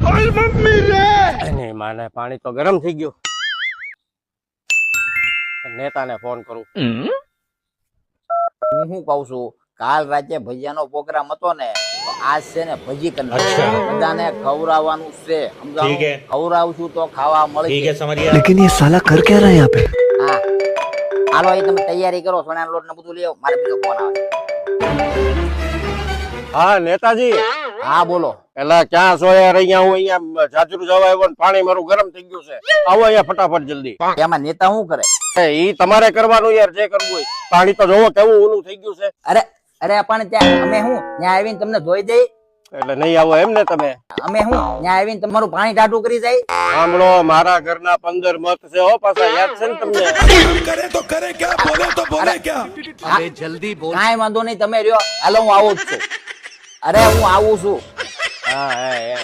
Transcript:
એની માને પાણી તો ગરમ થઈ ગયું. નેતાને ફોન કરું. હું શું કઉ છું, કાલ રાતે ભજીયાનો પ્રોગ્રામ હતો ને, તો આજ છે ને ભજી કરી નાખો. બધાને ખવડાવવાનું છે, સમજાણું? ખવડાવશું તો ખાવા મળે. लेकिन ये साला कर क्या रहा है यहाँ पे? હા, હાલો એ તમે તૈયારી કરો, સોનાનો લોટ ને બધું લઈ આવો. મારે બીજો ફોન આવે. હા નેતાજી. હા બોલો. એલા ક્યાં છો યાર? અહીંયા હું અહીંયા જાજરૂ જવા આવ્યો ને પાણી મારું ગરમ થઈ ગયું છે. આવો અહીંયા ફટાફટ જલ્દી. એમાં નેતા શું કરે? ઈ તમારે કરવાનું યાર, જે કરવું હોય. પાણી તો જોવો કેવું ઊનું થઈ ગયું છે. અરે અરે પણ ત્યાં અમે હું ત્યાં આવીને તમને ધોઈ દઈ? એટલે નહીં આવો એમ ને તમે? અમે હું ત્યાં આવીને તમારું પાણી ટાટું કરી જાય? સાંભળો, મારા ઘરના 15 મત છે હો, પાછા યાદ છે ને તમને? करे तो करे क्या, बोले तो बोले क्या? અરે જલ્દી બોલ. કાંઈ વાંધો નહીં, તમે રહ્યો. હાલો હું આવું જ છું. અરે હું આવું છું. હા હા એમ.